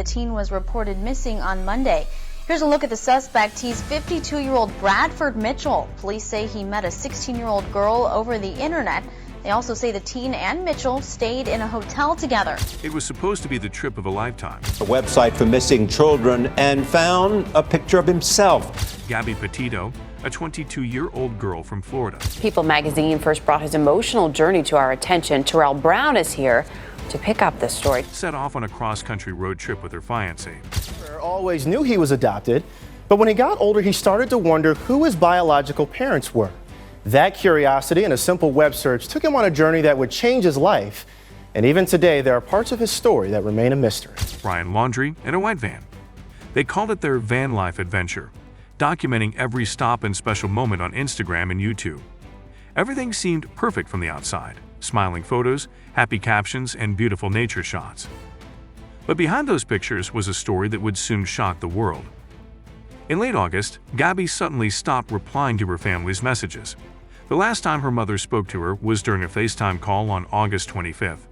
teen was reported missing on Monday. Here's a look at the suspect. He's 52-year-old Bradford Mitchell. Police say he met a 16-year-old girl over the internet. They also say the teen and Mitchell stayed in a hotel together. It was supposed to be the trip of a lifetime. A website for missing children, and found a picture of himself. Gabby Petito, a 22-year-old girl from Florida. People magazine first brought his emotional journey to our attention. Terrell Brown is here to pick up this story. Set off on a cross-country road trip with her fiancé. Always knew he was adopted, but when he got older, he started to wonder who his biological parents were. That curiosity and a simple web search took him on a journey that would change his life. And even today, there are parts of his story that remain a mystery. Brian laundry in a white van. They called it their van life adventure, documenting every stop and special moment on Instagram and YouTube. Everything seemed perfect from the outside. Smiling photos, happy captions, and beautiful nature shots. But behind those pictures was a story that would soon shock the world. In late August, Gabby suddenly stopped replying to her family's messages. The last time her mother spoke to her was during a FaceTime call on August 25th.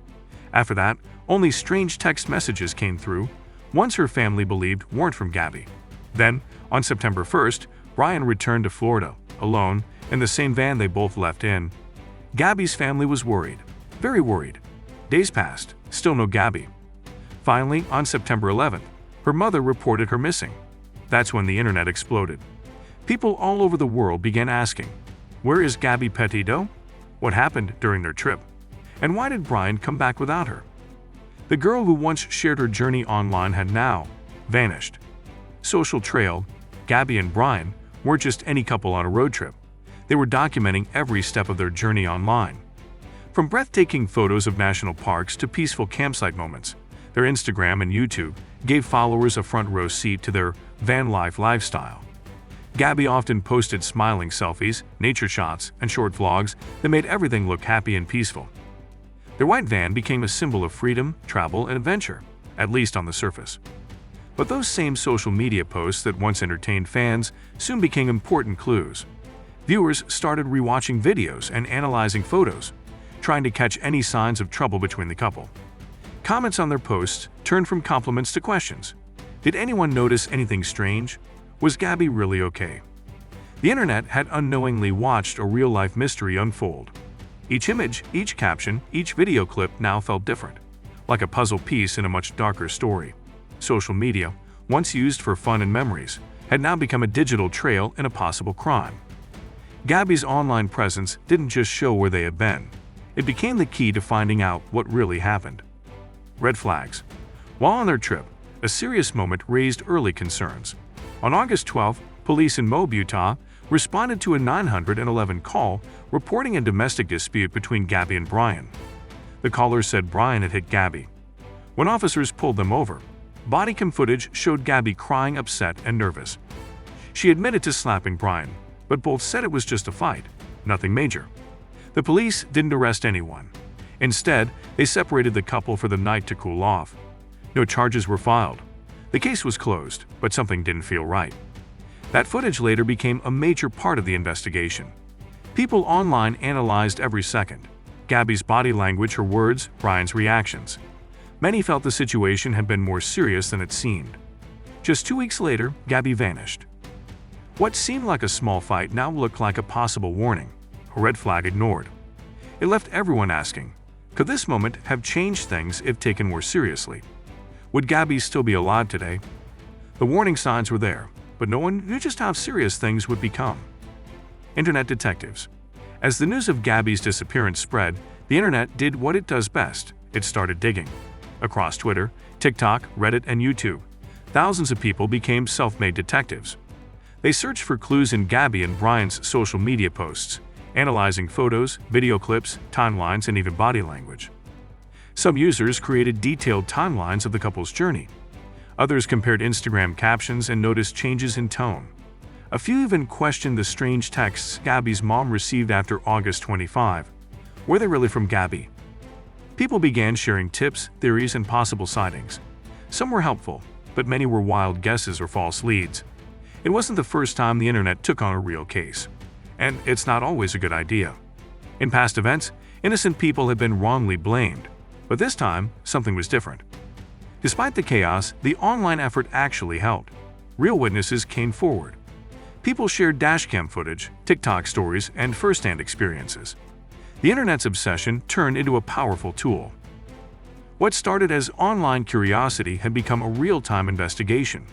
After that, only strange text messages came through, ones her family believed weren't from Gabby. Then, on September 1st, Brian returned to Florida, alone, in the same van they both left in. Gabby's family was worried, very worried. Days passed, still no Gabby. Finally, on September 11th, her mother reported her missing. That's when the internet exploded. People all over the world began asking, where is Gabby Petito? What happened during their trip? And why did Brian come back without her? The girl who once shared her journey online had now vanished. Social trail, Gabby and Brian weren't just any couple on a road trip. They were documenting every step of their journey online. From breathtaking photos of national parks to peaceful campsite moments, their Instagram and YouTube gave followers a front row seat to their van life lifestyle. Gabby often posted smiling selfies, nature shots, and short vlogs that made everything look happy and peaceful. Their white van became a symbol of freedom, travel, and adventure, at least on the surface. But those same social media posts that once entertained fans soon became important clues. Viewers started rewatching videos and analyzing photos, trying to catch any signs of trouble between the couple. Comments on their posts turned from compliments to questions. Did anyone notice anything strange? Was Gabby really okay? The internet had unknowingly watched a real-life mystery unfold. Each image, each caption, each video clip now felt different, like a puzzle piece in a much darker story. Social media, once used for fun and memories, had now become a digital trail in a possible crime. Gabby's online presence didn't just show where they had been. It became the key to finding out what really happened. Red flags. While on their trip, a serious moment raised early concerns. On August 12, police in Moab, Utah, responded to a 911 call reporting a domestic dispute between Gabby and Brian. The caller said Brian had hit Gabby. When officers pulled them over, body cam footage showed Gabby crying, upset, and nervous. She admitted to slapping Brian, but both said it was just a fight, nothing major. The police didn't arrest anyone. Instead, they separated the couple for the night to cool off. No charges were filed. The case was closed, but something didn't feel right. That footage later became a major part of the investigation. People online analyzed every second. Gabby's body language, her words, Brian's reactions. Many felt the situation had been more serious than it seemed. Just 2 weeks later, Gabby vanished. What seemed like a small fight now looked like a possible warning, a red flag ignored. It left everyone asking, could this moment have changed things if taken more seriously? Would Gabby still be alive today? The warning signs were there, but no one knew just how serious things would become. Internet detectives. As the news of Gabby's disappearance spread, the internet did what it does best. It started digging. Across Twitter, TikTok, Reddit, and YouTube, thousands of people became self-made detectives. They searched for clues in Gabby and Brian's social media posts, analyzing photos, video clips, timelines, and even body language. Some users created detailed timelines of the couple's journey. Others compared Instagram captions and noticed changes in tone. A few even questioned the strange texts Gabby's mom received after August 25. Were they really from Gabby? People began sharing tips, theories, and possible sightings. Some were helpful, but many were wild guesses or false leads. It wasn't the first time the internet took on a real case. And it's not always a good idea. In past events, innocent people have been wrongly blamed. But this time, something was different. Despite the chaos, the online effort actually helped. Real witnesses came forward. People shared dashcam footage, TikTok stories, and first-hand experiences. The internet's obsession turned into a powerful tool. What started as online curiosity had become a real-time investigation,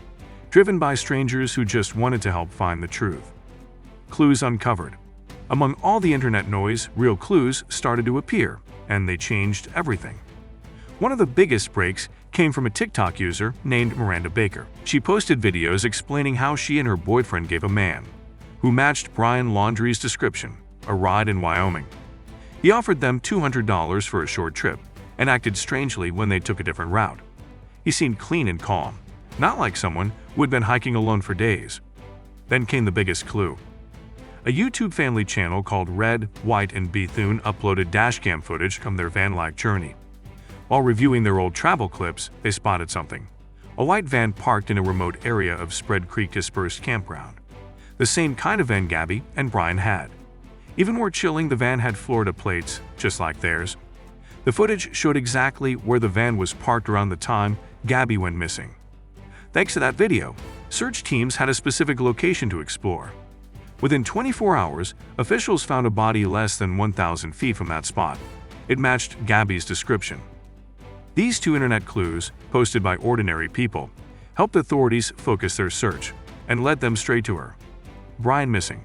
driven by strangers who just wanted to help find the truth. Clues uncovered. Among all the internet noise, real clues started to appear, and they changed everything. One of the biggest breaks came from a TikTok user named Miranda Baker. She posted videos explaining how she and her boyfriend gave a man, who matched Brian Laundrie's description, a ride in Wyoming. He offered them $200 for a short trip and acted strangely when they took a different route. He seemed clean and calm, not like someone who had been hiking alone for days. Then came the biggest clue. A YouTube family channel called Red, White, and Bethune uploaded dashcam footage from their van-like journey. While reviewing their old travel clips, they spotted something. A white van parked in a remote area of Spread Creek dispersed campground. The same kind of van Gabby and Brian had. Even more chilling, the van had Florida plates, just like theirs. The footage showed exactly where the van was parked around the time Gabby went missing. Thanks to that video, search teams had a specific location to explore. Within 24 hours, officials found a body less than 1,000 feet from that spot. It matched Gabby's description. These two internet clues, posted by ordinary people, helped authorities focus their search and led them straight to her. Brian missing.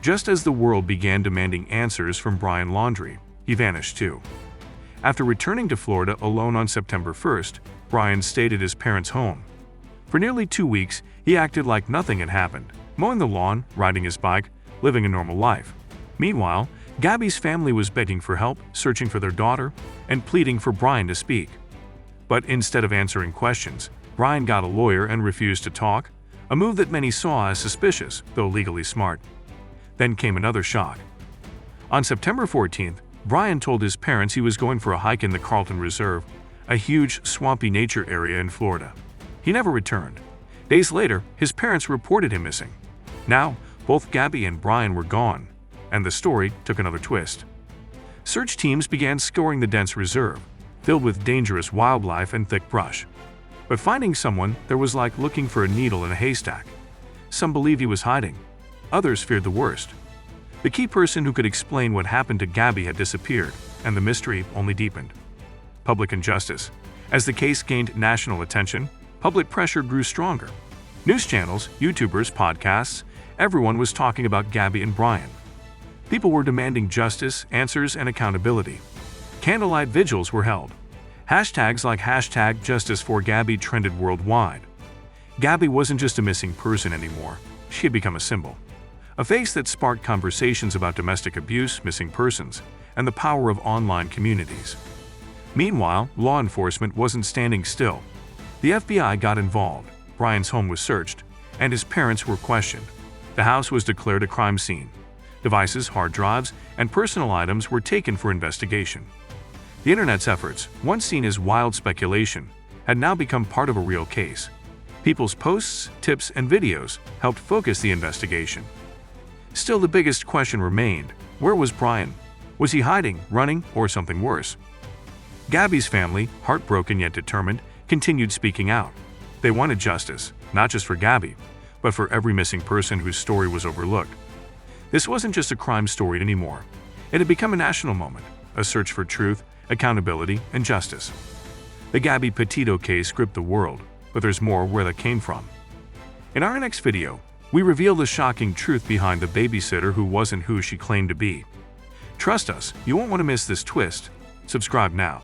Just as the world began demanding answers from Brian Laundrie, he vanished too. After returning to Florida alone on September 1st, Brian stayed at his parents' home. For nearly 2 weeks, he acted like nothing had happened, mowing the lawn, riding his bike, living a normal life. Meanwhile, Gabby's family was begging for help, searching for their daughter, and pleading for Brian to speak. But instead of answering questions, Brian got a lawyer and refused to talk, a move that many saw as suspicious, though legally smart. Then came another shock. On September 14th, Brian told his parents he was going for a hike in the Carlton Reserve, a huge, swampy nature area in Florida. He never returned. Days later, his parents reported him missing. Now, both Gabby and Brian were gone, and the story took another twist. Search teams began scouring the dense reserve, filled with dangerous wildlife and thick brush. But finding someone there was like looking for a needle in a haystack. Some believed he was hiding. Others feared the worst. The key person who could explain what happened to Gabby had disappeared, and the mystery only deepened. Public injustice. As the case gained national attention, public pressure grew stronger. News channels, YouTubers, podcasts, everyone was talking about Gabby and Brian. People were demanding justice, answers, and accountability. Candlelight vigils were held. Hashtags like #JusticeForGabby trended worldwide. Gabby wasn't just a missing person anymore. She had become a symbol. A face that sparked conversations about domestic abuse, missing persons, and the power of online communities. Meanwhile, law enforcement wasn't standing still. The FBI got involved, Brian's home was searched, and his parents were questioned. The house was declared a crime scene. Devices, hard drives, and personal items were taken for investigation. The internet's efforts, once seen as wild speculation, had now become part of a real case. People's posts, tips, and videos helped focus the investigation. Still, the biggest question remained: where was Brian? Was he hiding, running, or something worse? Gabby's family, heartbroken yet determined, continued speaking out. They wanted justice, not just for Gabby, but for every missing person whose story was overlooked. This wasn't just a crime story anymore. It had become a national moment, a search for truth, accountability, and justice. The Gabby Petito case gripped the world, but there's more where that came from. In our next video, we reveal the shocking truth behind the babysitter who wasn't who she claimed to be. Trust us, you won't want to miss this twist. Subscribe now.